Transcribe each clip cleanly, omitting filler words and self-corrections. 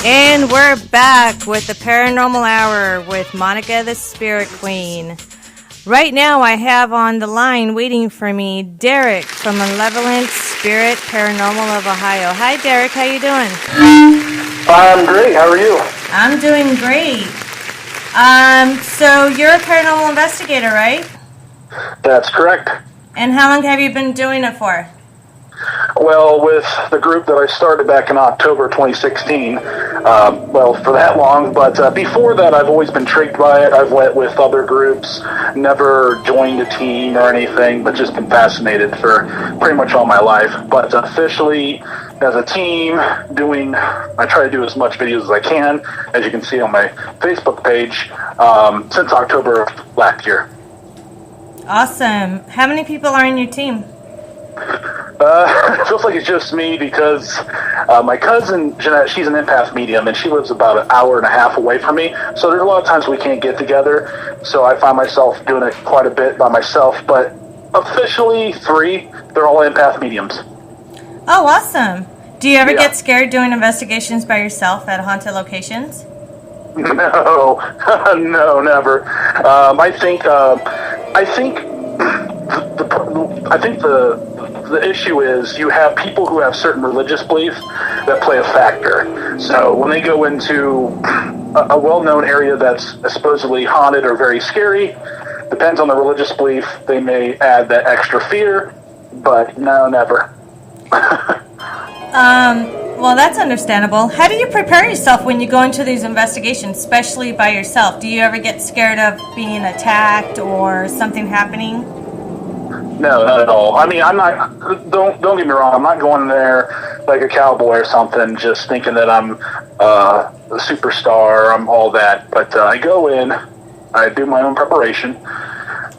And we're back with the Paranormal Hour with Monica the Spirit Queen. Right now I have on the line waiting for me Derek from Malevolent Spirit Paranormal of Ohio. Hi Derek, how you doing? I'm great, how are you? I'm doing great. So you're a paranormal investigator, right? That's correct. And how long have you been doing it for? Well, with the group that I started back in October 2016, for that long, but before that I've always been intrigued by it. I've went with other groups, never joined a team or anything, but just been fascinated for pretty much all my life. But officially, as a team, I try to do as much videos as I can, as you can see on my Facebook page, since October of last year. Awesome. How many people are in your team? It feels like it's just me because my cousin, Jeanette, she's an empath medium, and she lives about an hour and a half away from me. So there's a lot of times we can't get together. So I find myself doing it quite a bit by myself. But officially 3, they're all empath mediums. Oh, awesome. Do you ever get scared doing investigations by yourself at haunted locations? No, no, never. I think the issue is you have people who have certain religious beliefs that play a factor. So when they go into a well-known area that's supposedly haunted or very scary, depends on the religious belief, they may add that extra fear, but no, never. Well, that's understandable. How do you prepare yourself when you go into these investigations, especially by yourself? Do you ever get scared of being attacked or something happening? No, not at all. I mean, I'm not, don't get me wrong, I'm not going there like a cowboy or something, just thinking that I'm a superstar, I'm all that. But I go in, I do my own preparation.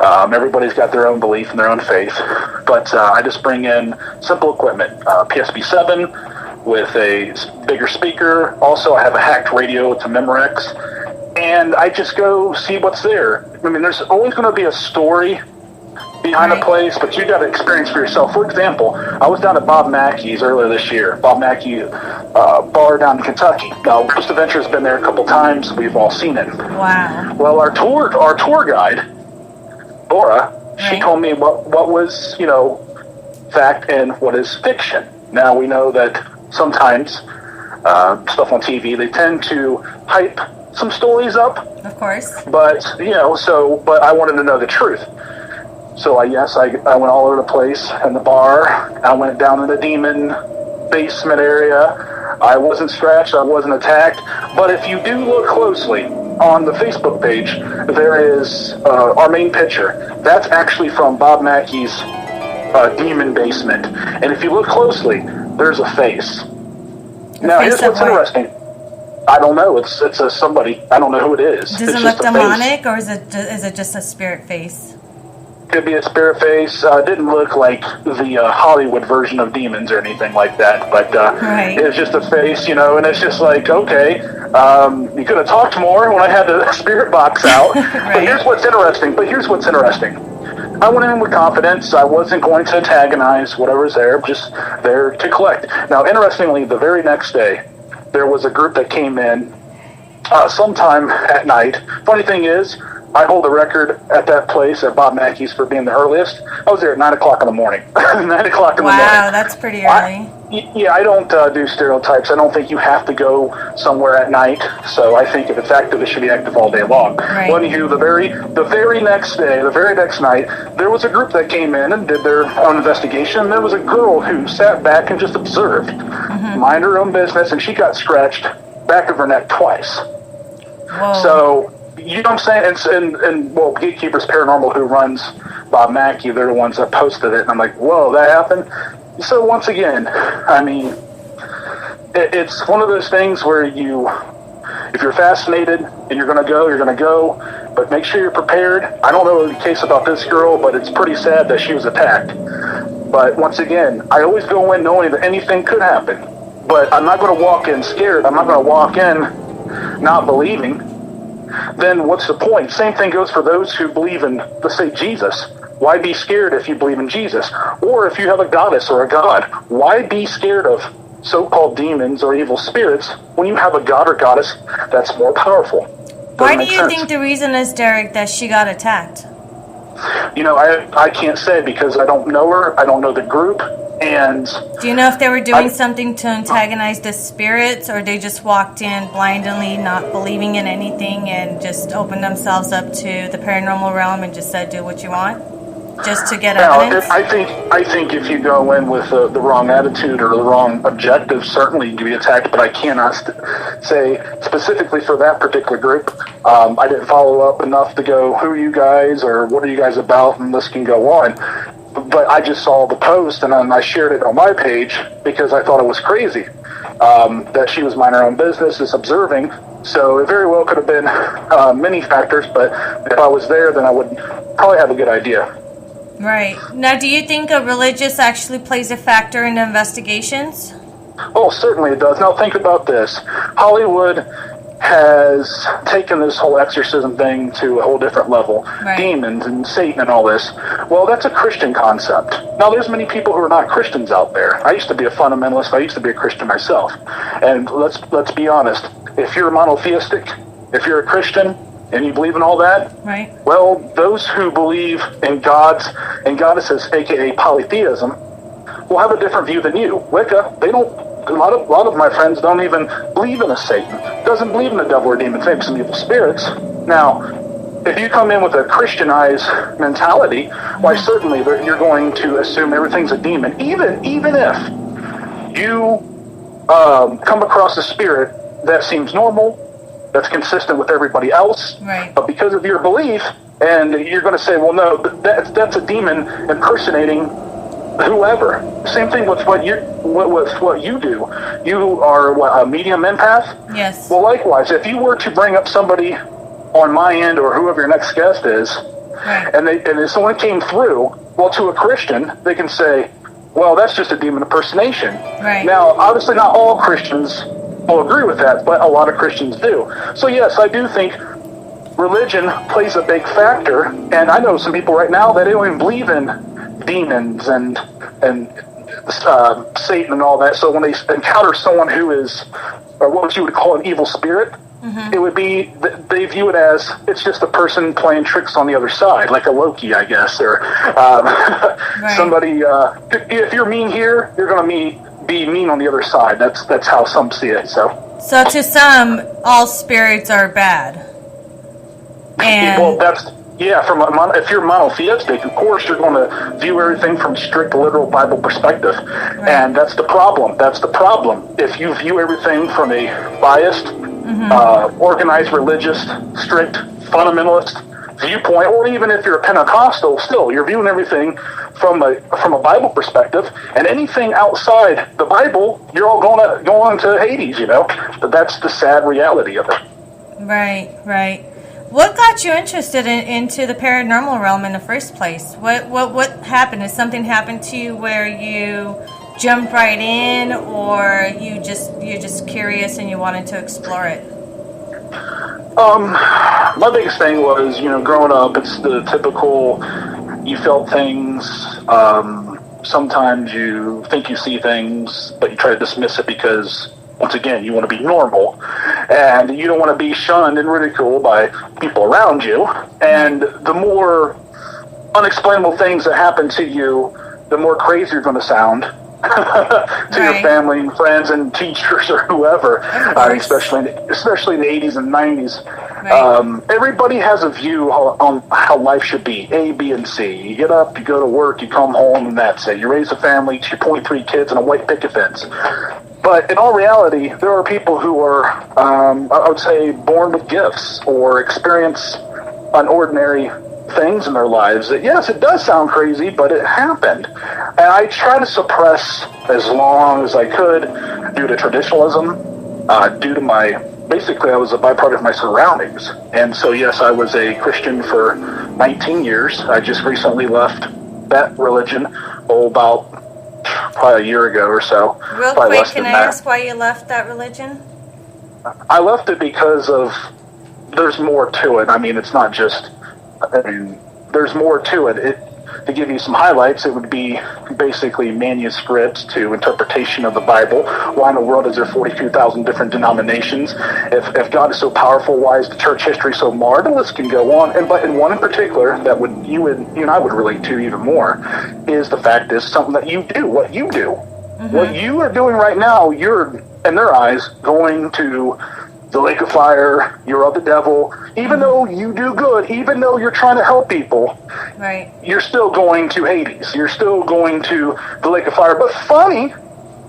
Everybody's got their own belief and their own faith. But I just bring in simple equipment, PSP-7 with a bigger speaker. Also, I have a hacked radio to Memorex. And I just go see what's there. I mean, there's always going to be a story behind a place, but you got to experience for yourself. For example, I was down at Bob Mackey's earlier this year. Bob Mackey bar down in Kentucky. Now, Ghost Adventure's been there a couple times. We've all seen it. Wow. Well, our tour guide, Laura, she told me what was, fact and what is fiction. Now, we know that sometimes stuff on TV, they tend to hype some stories up. Of course. But, but I wanted to know the truth. So I went all over the place in the bar. I went down in the demon basement area. I wasn't scratched. I wasn't attacked. But if you do look closely on the Facebook page, there is our main picture. That's actually from Bob Mackey's demon basement. And if you look closely, there's a face. Now, here's what's interesting. I don't know. It's a somebody. I don't know who it is. Does it look demonic, or is it just a spirit face? Could be a spirit face. Didn't look like the Hollywood version of demons or anything like that, but it's just a face, and it's just like, okay, you could have talked more when I had the spirit box out. But here's what's interesting. I went in with confidence. I wasn't going to antagonize whatever's there, just there to collect. Now, interestingly, the very next day, there was a group that came in sometime at night. Funny thing is, I hold the record at that place at Bob Mackey's for being the earliest. I was there at 9 o'clock in the morning. 9 o'clock in the morning. Wow, that's pretty early. I don't do stereotypes. I don't think you have to go somewhere at night. So I think if it's active, it should be active all day long. Right. Well, anywho, the very next day, the very next night, there was a group that came in and did their own investigation. There was a girl who sat back and just observed, mind her own business, and she got scratched back of her neck twice. Whoa. So, you know what I'm saying? And Gatekeepers Paranormal, who runs Bob Mackey, they're the ones that posted it. And I'm like, whoa, that happened? So once again, I mean, it's one of those things where if you're fascinated and you're going to go, you're going to go. But make sure you're prepared. I don't know the case about this girl, but it's pretty sad that she was attacked. But once again, I always go in knowing that anything could happen. But I'm not going to walk in scared. I'm not going to walk in not believing. Then what's the point? Same thing goes for those who believe in, let's say, Jesus. Why be scared if you believe in Jesus? Or if you have a goddess or a god, why be scared of so-called demons or evil spirits when you have a god or goddess that's more powerful. Why do you think the reason is, Derek, that she got attacked? You know, I can't say because I don't know her. I don't know the group. And do you know if they were doing something to antagonize the spirits, or they just walked in blindly, not believing in anything, and just opened themselves up to the paranormal realm and just said, do what you want? Just to get evidence? I think if you go in with the wrong attitude or the wrong objective, certainly you can be attacked, but I cannot say specifically for that particular group. I didn't follow up enough to go, who are you guys, or what are you guys about, and this can go on. But I just saw the post, and then I shared it on my page because I thought it was crazy that she was minding her own business, just observing. So it very well could have been many factors, but if I was there, then I would probably have a good idea. Right. Now, do you think a religious actually plays a factor in the investigations? Oh, certainly it does. Now, think about this. Hollywood has taken this whole exorcism thing to a whole different level. Right. Demons and Satan and all this. Well, that's a Christian concept. Now, there's many people who are not Christians out there. I used to be a fundamentalist. I used to be a Christian myself. And let's be honest. If you're monotheistic, if you're a Christian, and you believe in all that, right? Well, those who believe in gods and goddesses, aka polytheism, will have a different view than you. Wicca, they don't. A lot of my friends don't even believe in a Satan, doesn't believe in the devil or demons, maybe some evil spirits. Now, if you come in with a Christianized mentality, why certainly you're going to assume everything's a demon, even if you come across a spirit that seems normal, that's consistent with everybody else, right? But because of your belief, and you're going to say, well, no, that's a demon impersonating whoever. Same thing with what you do. You are a medium empath. Yes. Well, likewise, if you were to bring up somebody on my end or whoever your next guest is, right, and if someone came through, well, to a Christian, they can say, well, that's just a demon impersonation. Right. Now, obviously, not all Christians will agree with that, but a lot of Christians do. So yes, I do think religion plays a big factor, and I know some people right now that don't even believe in demons and Satan and all that. So when they encounter someone who is, or what you would call an evil spirit, it would be, they view it as it's just a person playing tricks on the other side, like a Loki, I guess, or right, somebody. If you're mean here, you're going to be mean on the other side. That's how some see it. So to some, all spirits are bad. And well, if you're monotheistic, of course you're going to view everything from strict literal Bible perspective, right, and that's the problem. If you view everything from a biased, organized, religious, strict fundamentalist viewpoint, or even if you're a Pentecostal, still you're viewing everything from a Bible perspective, and anything outside the Bible, you're all going to go on to Hades, But that's the sad reality of it. Right. What got you interested into the paranormal realm in the first place? What happened? Did something happen to you where you jumped right in, or you're just curious and you wanted to explore it? My biggest thing was, growing up, it's the typical, you felt things, sometimes you think you see things, but you try to dismiss it because, once again, you want to be normal, and you don't want to be shunned and ridiculed by people around you, and the more unexplainable things that happen to you, the more crazy you're going to sound to your family and friends and teachers or whoever, especially in the 80s and 90s. Right. Everybody has a view on how life should be, A, B, and C. You get up, you go to work, you come home, and that's it. You raise a family, 2.3 kids, and a white picket fence. But in all reality, there are people who are, I would say, born with gifts or experience unordinary things in their lives that, yes, it does sound crazy, but it happened. And I try to suppress as long as I could due to traditionalism, due to basically I was a byproduct of my surroundings. And so, yes, I was a Christian for 19 years. I just recently left that religion, about probably a year ago or so. Real quick, can I ask why you left that religion? I left it because there's more to it. I mean, it's not just, there's more to it. to give you some highlights, it would be basically manuscripts to interpretation of the Bible. Why in the world is there 42,000 different denominations? If God is so powerful, why is the church history so marred? The list can go on. But in one in particular that you and I would relate to even more is the fact is something that you do, what you do. Mm-hmm. What you are doing right now, you're, in their eyes, going to the lake of fire, you're of the devil. Even though you do good, even though you're trying to help people, right, you're still going to Hades. You're still going to the lake of fire. But funny,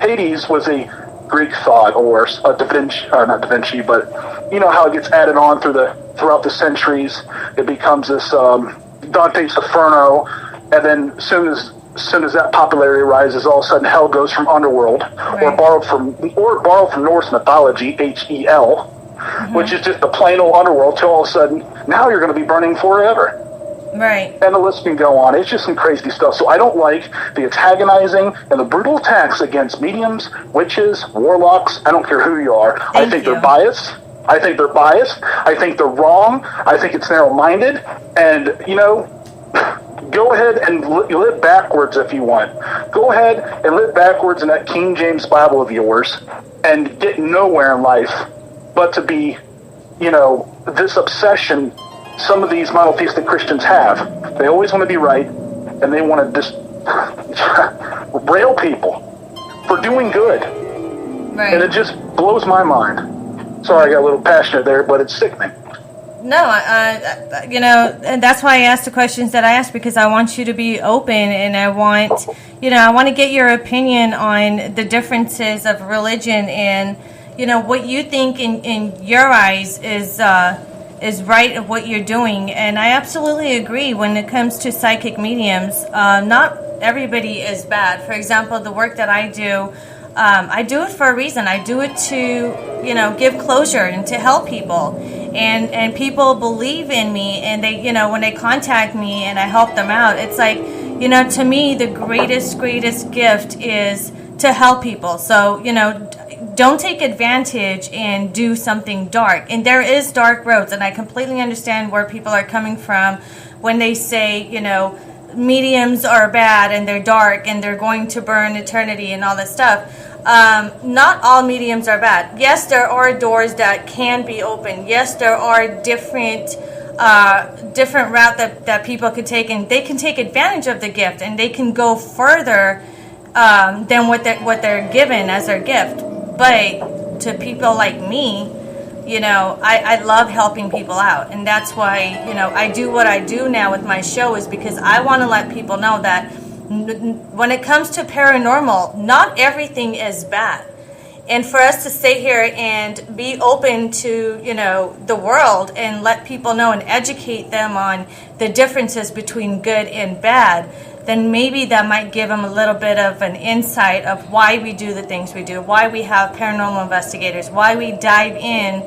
Hades was a Greek thought, or a Da Vinci, not Da Vinci, but you know how it gets added on throughout the centuries. It becomes this Dante's Inferno, and then as soon as that popularity rises, all of a sudden hell goes from underworld, right, or borrowed from Norse mythology, Hel, mm-hmm, which is just the plain old underworld, till all of a sudden now you're going to be burning forever. Right. And the list can go on. It's just some crazy stuff. So I don't like the antagonizing and the brutal attacks against mediums, witches, warlocks. I don't care who you are. I think they're biased. I think they're wrong. I think it's narrow-minded. And, you know, go ahead and live backwards if you want. Go ahead and live backwards in that King James Bible of yours and get nowhere in life but to be, you know, this obsession some of these monotheistic Christians have. They always want to be right, and they want to just rail people for doing good. Right. And it just blows my mind. Sorry, I got a little passionate there, but it's sickening. No, you know, and that's why I asked the questions that I asked, because I want you to be open, and I want to get your opinion on the differences of religion and, you know, what you think in your eyes is right of what you're doing. And I absolutely agree when it comes to psychic mediums. Not everybody is bad. For example, the work that I do it for a reason. I do it to, you know, give closure and to help people. And people believe in me, and they, you know, when they contact me and I help them out, it's like, you know, to me, the greatest gift is to help people. So, you know, don't take advantage and do something dark. And there is dark roads, and I completely understand where people are coming from when they say, you know, mediums are bad and they're dark and they're going to burn eternity and all this stuff. Not all mediums are bad. Yes, there are doors that can be opened. Yes, there are different route that people could take, and they can take advantage of the gift, and they can go further than what they're given as their gift. But to people like me, you know, I love helping people out, and that's why, you know, I do what I do now with my show, is because I want to let people know that when it comes to paranormal, not everything is bad. And for us to sit here and be open to, you know, the world and let people know and educate them on the differences between good and bad, then maybe that might give them a little bit of an insight of why we do the things we do, why we have paranormal investigators, why we dive in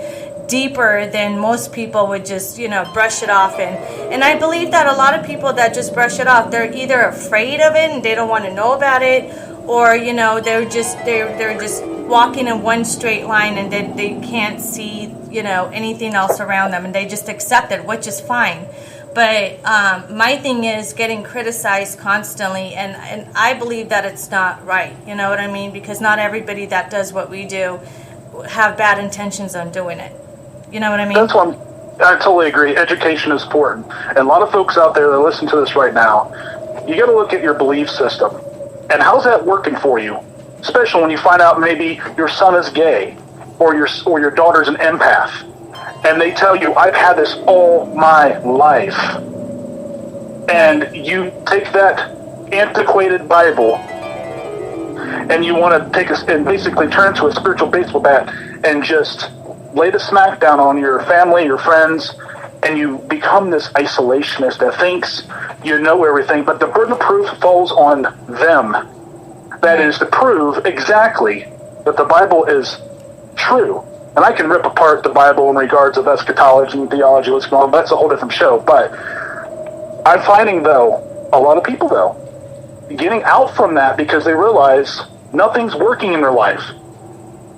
deeper than most people would just, you know, brush it off. And I believe that a lot of people that just brush it off, they're either afraid of it and they don't want to know about it, or, you know, they're just walking in one straight line and they can't see, you know, anything else around them, and they just accept it, which is fine. But my thing is getting criticized constantly, and I believe that it's not right. You know what I mean? Because not everybody that does what we do have bad intentions on doing it. You know what I mean? That's what I totally agree. Education is important. And a lot of folks out there that listen to this right now, you got to look at your belief system. And how's that working for you? Especially when you find out maybe your son is gay, or your daughter's an empath. And they tell you, I've had this all my life. And you take that antiquated Bible and you want to take and basically turn to a spiritual baseball bat and just lay the smack down on your family, your friends, and you become this isolationist that thinks you know everything, but the burden of proof falls on them. That is to prove exactly that the Bible is true. And I can rip apart the Bible in regards of eschatology and theology, what's going on, but that's a whole different show. But I'm finding, though, a lot of people, though, getting out from that because they realize nothing's working in their life.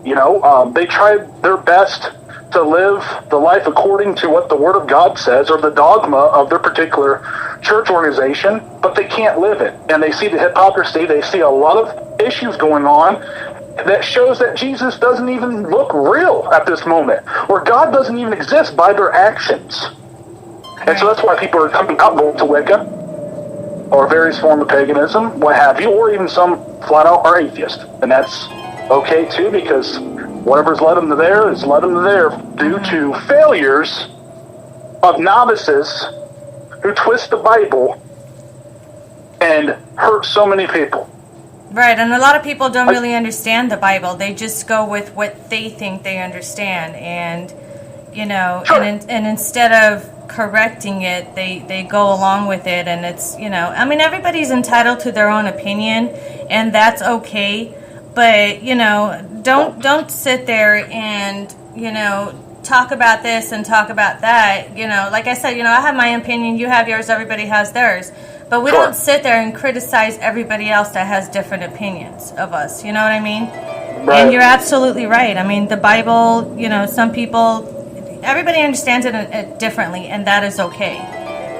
You know, they tried their best to live the life according to what the Word of God says or the dogma of their particular church organization, but they can't live it. And they see the hypocrisy. They see a lot of issues going on that shows that Jesus doesn't even look real at this moment, or God doesn't even exist by their actions. And so that's why people are coming out going to Wicca or various form of paganism, what have you, or even some flat out are atheist. And that's okay too, because whatever's led them to there is led them to there due to failures of novices who twist the Bible and hurt so many people. Right, and a lot of people don't really understand the Bible. They just go with what they think they understand, and Sure. and instead of correcting it, they go along with it, and it's I mean, everybody's entitled to their own opinion, and that's okay. But don't sit there and talk about this and talk about that. Like I said, I have my opinion, you have yours, everybody has theirs. But we Sure. don't sit there and criticize everybody else that has different opinions of us. You know what I mean? Right. And you're absolutely right. I mean, the Bible, some people, everybody understands it differently, and that is okay.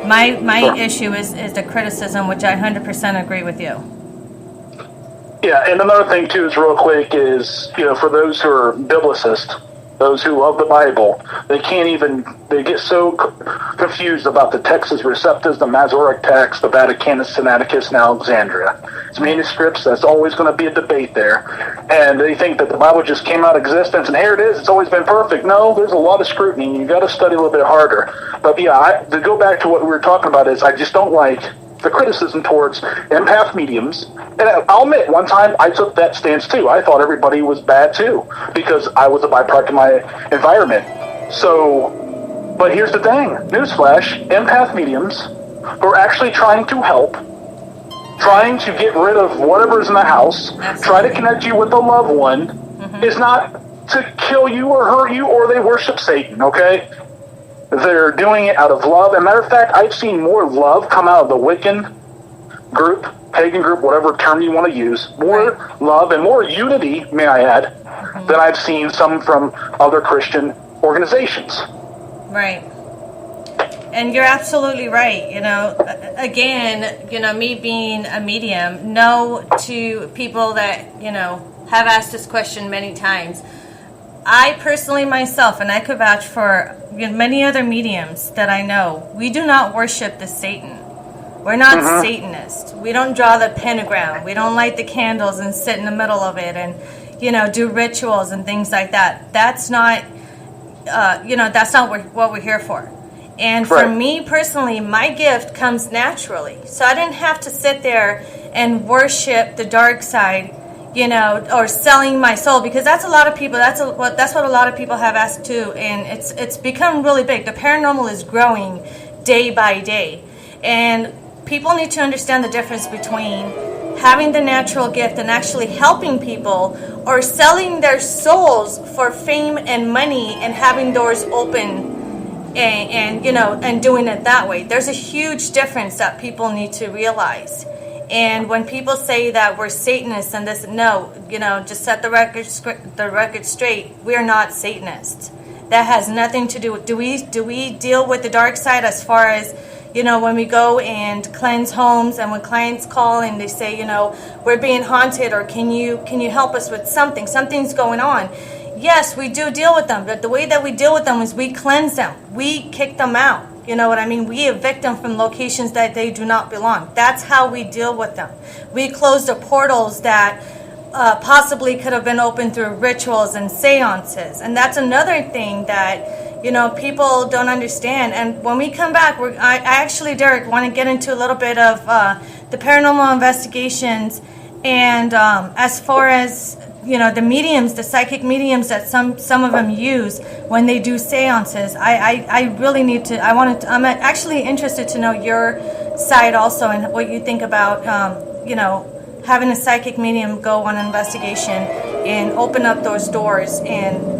My Sure. issue is the criticism, which I 100% agree with you. Yeah, and another thing too is real quick is, for those who are biblicists, those who love the Bible, they get so confused about the Textus Receptus, the Masoretic text, the Vaticanus Sinaiticus, and Alexandria. It's manuscripts, that's always going to be a debate there. And they think that the Bible just came out of existence and here it is, it's always been perfect. No, there's a lot of scrutiny, and you got to study a little bit harder. But yeah, to go back to what we were talking about is I just don't like the criticism towards empath mediums. And I'll admit, one time I took that stance too. I thought everybody was bad too, because I was a byproduct of my environment. So, but here's the thing, newsflash, empath mediums are actually trying to help, trying to get rid of whatever's in the house, try to connect you with a loved one, is not to kill you or hurt you, or they worship Satan, okay? They're doing it out of love. As a matter of fact, I've seen more love come out of the Wiccan group, pagan group, whatever term you want to use, more love and more unity, may I add, than I've seen some from other Christian organizations. Right. And you're absolutely right. Again, me being a medium, no to people that, have asked this question many times. I personally myself, and I could vouch for many other mediums that I know, we do not worship the Satan. We're not Satanists. We don't draw the pentagram. We don't light the candles and sit in the middle of it and, do rituals and things like that. That's not, that's not what we're here for. And for me personally, my gift comes naturally. So I didn't have to sit there and worship the dark side, or selling my soul, because that's a lot of people. That's what a lot of people have asked too, and it's become really big. The paranormal is growing day by day, and people need to understand the difference between having the natural gift and actually helping people, or selling their souls for fame and money and having doors open, and doing it that way. There's a huge difference that people need to realize. And when people say that we're Satanists and this, no, just set the record straight. We're not Satanists. That has nothing to do with. Do we deal with the dark side as far as, when we go and cleanse homes, and when clients call and they say, we're being haunted, or can you help us with something? Something's going on. Yes, we do deal with them, but the way that we deal with them is we cleanse them. We kick them out. You know what I mean? We evict them from locations that they do not belong. That's how we deal with them. We close the portals that possibly could have been opened through rituals and seances. And that's another thing that, people don't understand. And when we come back, I actually, Derek, want to get into a little bit of the paranormal investigations, and as far as the mediums, the psychic mediums that some of them use when they do seances. I really need to. I'm actually interested to know your side also, and what you think about having a psychic medium go on an investigation and open up those doors and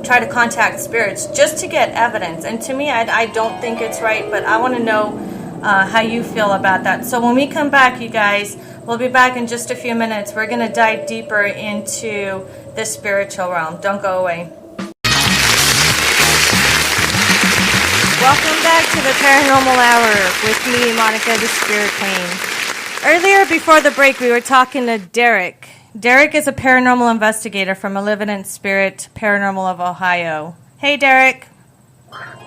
try to contact spirits just to get evidence. And to me, I don't think it's right, but I want to know how you feel about that. So when we come back, you guys, we'll be back in just a few minutes. We're going to dive deeper into the spiritual realm. Don't go away. Welcome back to the Paranormal Hour with me, Monica, the Spirit Queen. Earlier, before the break, we were talking to Derek. Derek is a paranormal investigator from Malevolent Spirit Paranormal of Ohio. Hey, Derek.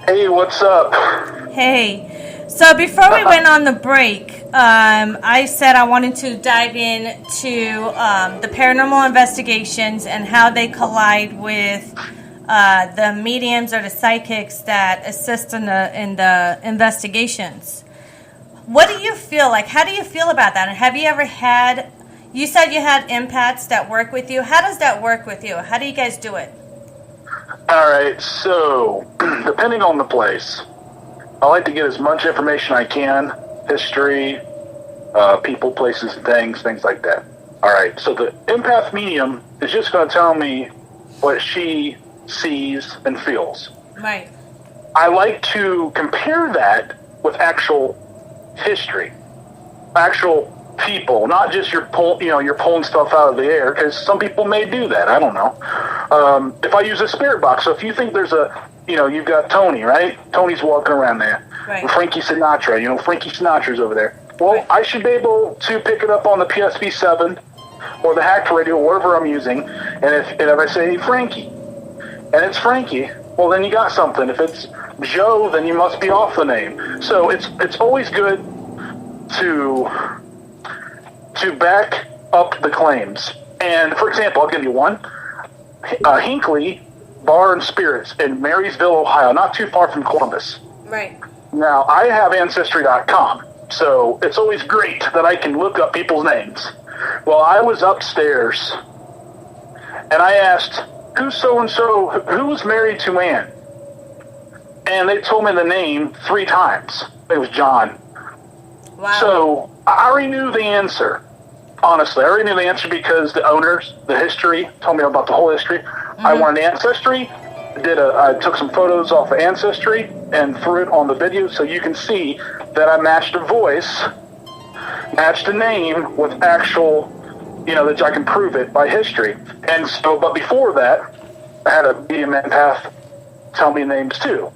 Hey, what's up? Hey. So before we went on the break, I said I wanted to dive into the paranormal investigations and how they collide with the mediums or the psychics that assist in the investigations. What do you feel like? How do you feel about that? And have you ever had? You said you had empaths that work with you. How does that work with you? How do you guys do it? All right, so depending on the place, I like to get as much information I can, history, people, places, things like that. All right, so the empath medium is just going to tell me what she sees and feels. Right. I like to compare that with actual history, actual people, not just you're pulling stuff out of the air, because some people may do that. I don't know. If I use a spirit box, so if you think there's you've got Tony, right? Tony's walking around there. Right. And Frankie Sinatra, Frankie Sinatra's over there. Well, Right. I should be able to pick it up on the PSP7 or the hacked radio, whatever I'm using, and if I say Frankie, and it's Frankie, well, then you got something. If it's Joe, then you must be off the name. So it's always good to back up the claims. And for example, I'll give you one. Hinckley Bar and Spirits in Marysville, Ohio, not too far from Columbus. Right. Now, I have Ancestry.com, so it's always great that I can look up people's names. Well, I was upstairs, and I asked, who's so-and-so, who was married to Ann? And they told me the name 3 times. It was John. Wow. So I already knew the answer. Honestly, I already knew the answer because the owners, the history, told me about the whole history. I wanted Ancestry. I took some photos off of Ancestry and threw it on the video so you can see that I matched a voice, matched a name with actual, that I can prove it by history. And so, but before that, I had a medium empath tell me names too.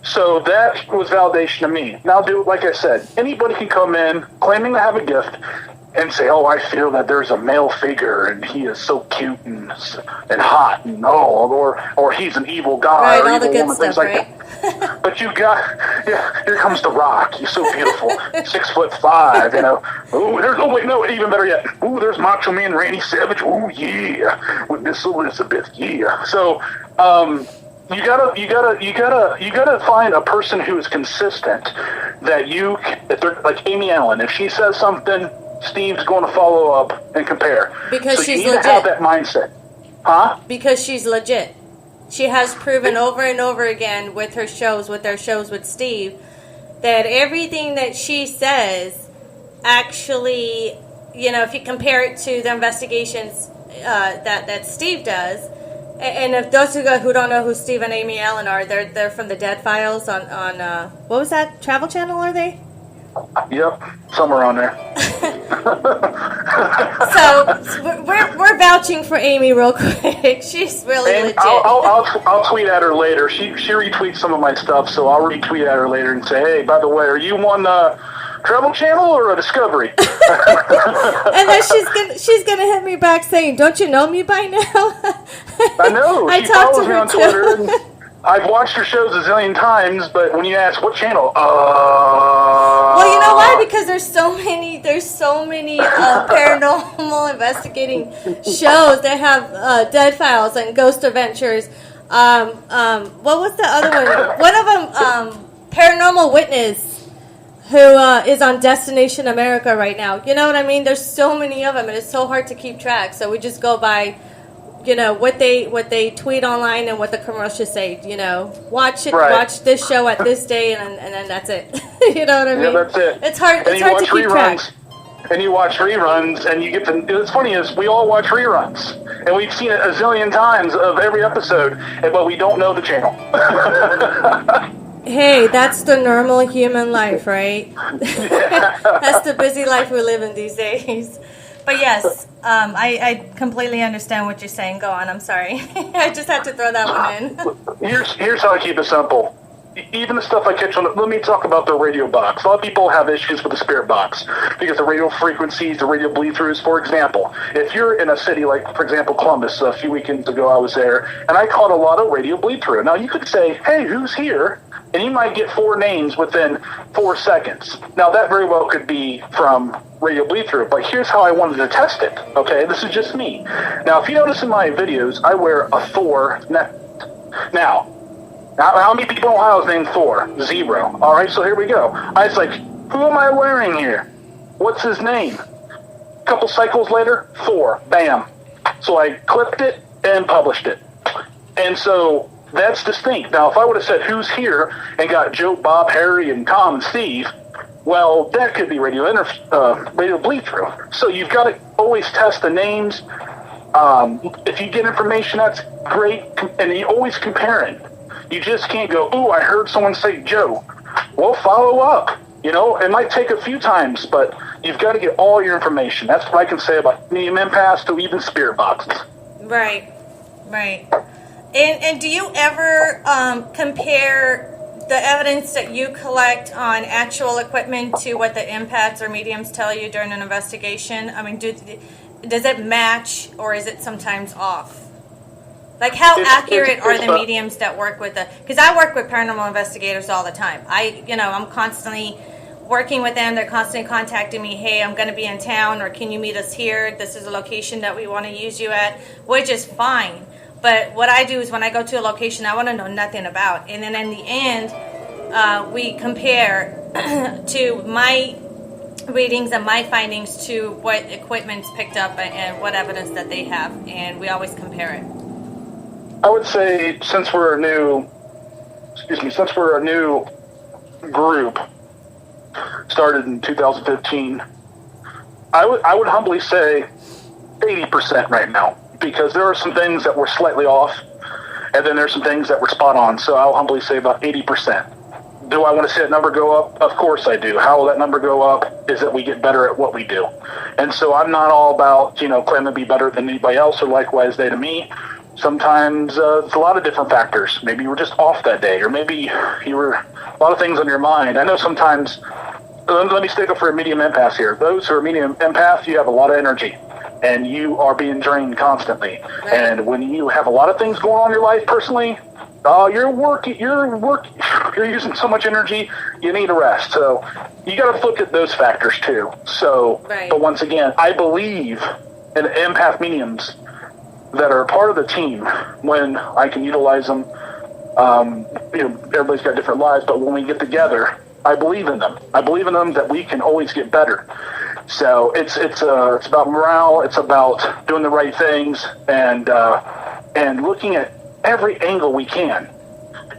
So that was validation to me. Now, like I said, anybody can come in claiming to have a gift and say, oh, I feel that there's a male figure and he is so cute and hot and or he's an evil guy Right, or all the evil good woman, stuff, things like right? that. But here comes The Rock. He's so beautiful, 6'5", even better yet. Ooh, there's Macho Man Randy Savage. Ooh, yeah, with Miss Elizabeth, yeah. So, you gotta find a person who is consistent that they're like Amy Allen. If she says something, Steve's going to follow up and compare. Because so she's you need legit. to have that mindset. Huh? Because she's legit. She has proven over and over again with their shows with Steve, that everything that she says actually, if you compare it to the investigations that Steve does, and if those who don't know who Steve and Amy Allen are, they're from the Dead Files on what was that, Travel Channel, are they? Yep, somewhere on there. So we're vouching for Amy real quick. She's really And legit. I'll tweet at her later. She retweets some of my stuff, so I'll retweet at her later and say, hey, by the way, are you on Travel Channel or a Discovery? And then she's gonna hit me back saying, "Don't you know me by now?" I know. I She talked follows to me her on too. Twitter. And I've watched her shows a zillion times, but when you ask what channel, Well, you know why? Because there's so many paranormal investigating shows that have Dead Files and Ghost Adventures. What was the other one? One of them, Paranormal Witness, who is on Destination America right now. You know what I mean? There's so many of them, and it's so hard to keep track. So we just go by, what they tweet online and what the commercials say. Watch it, Right. watch this show at this day, and then that's it. You know what I mean? Yeah, that's it. It's hard. And It's you hard to watch keep track. And you watch reruns, and you get What's funny is we all watch reruns, and we've seen it a zillion times of every episode, but we don't know the channel. Hey, that's the normal human life, right? That's the busy life we live in these days. But yes, I completely understand what you're saying. Go on. I'm sorry. I just had to throw that one in. Here's how I keep it simple. even the stuff I catch on, let me talk about the radio box. A lot of people have issues with the spirit box because the radio frequencies, the radio bleed-throughs. For example, if you're in a city like, for example, Columbus, a few weekends ago I was there, and I caught a lot of radio bleed-through. Now, you could say, hey, who's here? And you might get 4 names within 4 seconds. Now, that very well could be from radio bleed-through, but here's how I wanted to test it, okay? This is just me. Now, if you notice in my videos, I wear a Thor neck. Now, how many people in Ohio is named Thor? 0. All right, so here we go. I was like, who am I wearing here? What's his name? A couple cycles later, Thor. Bam. So I clipped it and published it. And so that's distinct. Now, if I would have said who's here and got Joe, Bob, Harry, and Tom, and Steve, well, that could be radio bleed-through. So you've got to always test the names. If you get information, that's great. And you always compare it. You just can't go, ooh, I heard someone say Joe. Well, follow up. You know, it might take a few times, but you've got to get all your information. That's what I can say about medium empaths to even spirit boxes. Right. And do you ever compare the evidence that you collect on actual equipment to what the empaths or mediums tell you during an investigation? I mean, does it match, or is it sometimes off? Like, how accurate are the mediums that work with because I work with paranormal investigators all the time. I'm constantly working with them. They're constantly contacting me, hey, I'm going to be in town, or can you meet us here? This is a location that we want to use you at, which is fine. But what I do is when I go to a location I want to know nothing about. And then in the end, we compare to my readings and my findings to what equipment's picked up and what evidence that they have. And we always compare it. I would say since we're a new group, started in 2015, I would humbly say 80% right now, because there are some things that were slightly off, and then there's some things that were spot on. So I'll humbly say about 80%. Do I want to see that number go up? Of course I do. How will that number go up? Is that we get better at what we do. And so I'm not all about, claiming to be better than anybody else, or likewise they to me. Sometimes it's a lot of different factors. Maybe you were just off that day, or maybe you were a lot of things on your mind. I know sometimes, let me stick up for a medium empath here. Those who are medium empath, you have a lot of energy, and you are being drained constantly. Right. And when you have a lot of things going on in your life personally, you're using so much energy, you need a rest. So you got to look at those factors too. So, right. But once again, I believe in empath mediums that are part of the team when I can utilize them. Everybody's got different lives, but when we get together, I believe in them. I believe in them that we can always get better. So it's about morale. It's about doing the right things and looking at every angle we can.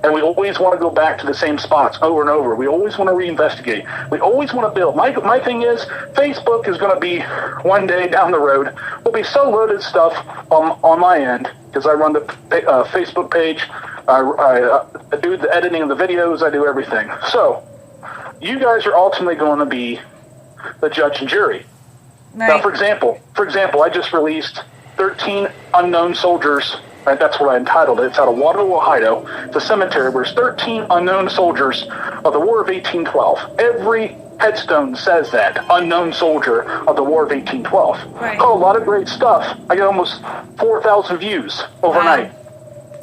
And we always want to go back to the same spots over and over. We always want to reinvestigate. We always want to build. My thing is, Facebook is going to be one day down the road, will be so loaded stuff on my end, because I run the Facebook page. I do the editing of the videos. I do everything. So you guys are ultimately going to be the judge and jury. Right. Now, for example, I just released 13 Unknown Soldiers. Right, that's what I entitled it. It's out of Waterloo, Ohio. It's a cemetery where there's 13 unknown soldiers of the War of 1812. Every headstone says that, unknown soldier of the War of 1812. Right. Oh, a lot of great stuff. I got almost 4,000 views overnight.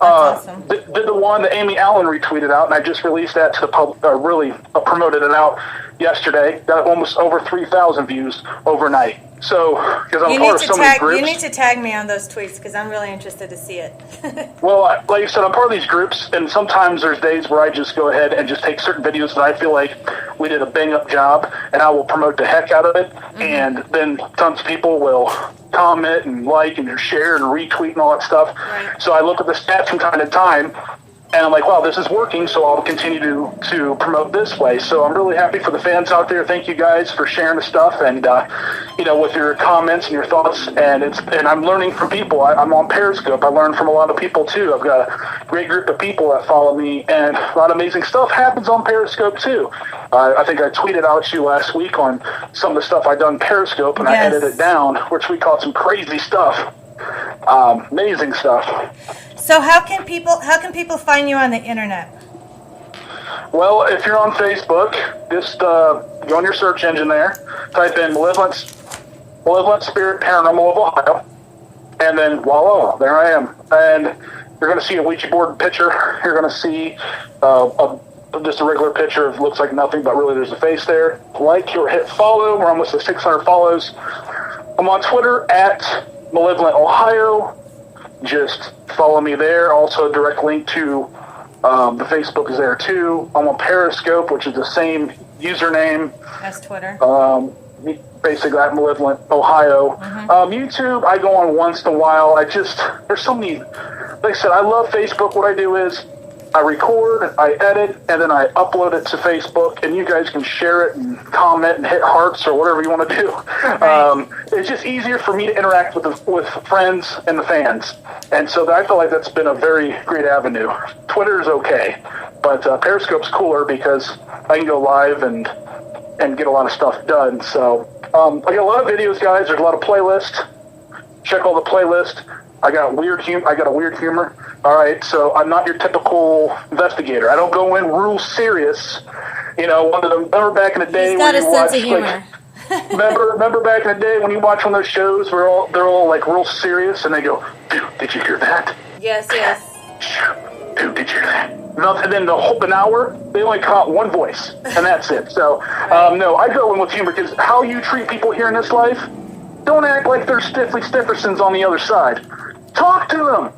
Wow. That's awesome. Did the one that Amy Allen retweeted out, and I just released that to the public, promoted it out yesterday. Got almost over 3,000 views overnight. So, because I'm part of so many groups. You need to tag me on those tweets, because I'm really interested to see it. Well, like I said, I'm part of these groups, and sometimes there's days where I just go ahead and just take certain videos that I feel like we did a bang-up job, and I will promote the heck out of it, and then tons of people will comment and like and share and retweet and all that stuff. Right. So I look at the stats from time to time, and I'm like, wow, this is working, so I'll continue to promote this way. So I'm really happy for the fans out there. Thank you guys for sharing the stuff and, with your comments and your thoughts. And I'm learning from people. I'm on Periscope. I learn from a lot of people, too. I've got a great group of people that follow me, and a lot of amazing stuff happens on Periscope, too. I think I tweeted out to you last week on some of the stuff I done Periscope, and yes. I edited it down, which we caught some crazy stuff. Amazing stuff. So how can people find you on the internet? Well, if you're on Facebook, just go on your search engine there, type in Malevolent Spirit Paranormal of Ohio, and then voila, there I am. And you're going to see a Ouija board picture. You're going to see just a regular picture of looks like nothing, but really there's a face there. Like or hit follow. We're almost at 600 follows. I'm on Twitter at Malevolent Ohio. Just follow me there. Also, a direct link to the Facebook is there too. I'm on Periscope, which is the same username as Twitter. Basically at Malevolent Ohio. YouTube, I go on once in a while. There's so many. Like I said, I love Facebook. What I do is I record, I edit, and then I upload it to Facebook, and you guys can share it and comment and hit hearts or whatever you want to do. Right. It's just easier for me to interact with friends and the fans, and so I feel like that's been a very great avenue. Twitter is okay, but Periscope's cooler because I can go live and get a lot of stuff done. So I got a lot of videos, guys. There's a lot of playlists. Check all the playlists. I got a weird humor. All right, so I'm not your typical investigator. I don't go in real serious. You know, one of them. Remember back in the day when you watched, of humor. like, remember back in the day when you watch one of those shows where they're all like real serious and they go, "Dude, did you hear that?" Yes. Dude, did you hear that? And then an hour, they only caught one voice, and that's it. So, no, I go in with humor because how you treat people here in this life, don't act like they're Stiffersons on the other side. Talk to them.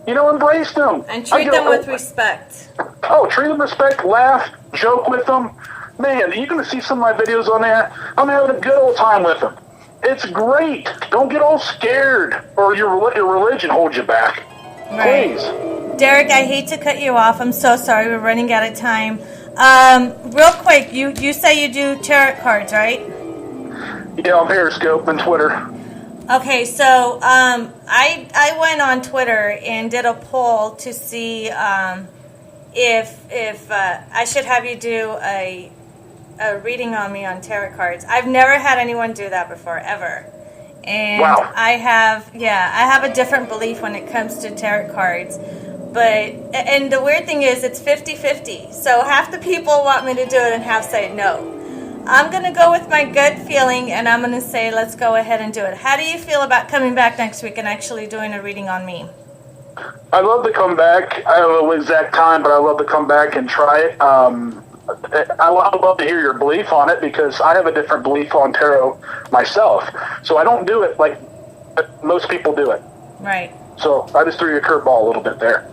You know, embrace them. And treat them with respect. Oh, treat them with respect, laugh, joke with them. Man, you're going to see some of my videos on there. I'm having a good old time with them. It's great. Don't get all scared or your religion holds you back. Right. Please. Derek, I hate to cut you off. I'm so sorry. We're running out of time. Real quick, you say you do tarot cards, right? Yeah, on Periscope and Twitter. Okay, so I went on Twitter and did a poll to see if I should have you do a reading on me on tarot cards. I've never had anyone do that before, ever. And wow. I have a different belief when it comes to tarot cards. And the weird thing is it's 50-50. So half the people want me to do it and half say no. I'm going to go with my gut feeling, and I'm going to say let's go ahead and do it. How do you feel about coming back next week and actually doing a reading on me? I'd love to come back. I don't know the exact time, but I'd love to come back and try it. I would love to hear your belief on it because I have a different belief on tarot myself. So I don't do it like most people do it. Right. So I just threw you a curveball a little bit there.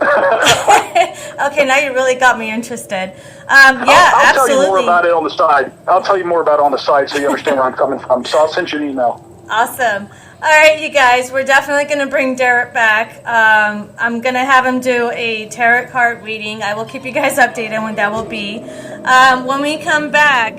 Okay, now you really got me interested. I'll absolutely. tell you more about it on the side. I'll tell you more about it on the side so you understand where I'm coming from. So I'll send you an email. Awesome. All right, you guys, we're definitely going to bring Derek back. I'm going to have him do a tarot card reading. I will keep you guys updated when that will be. When we come back,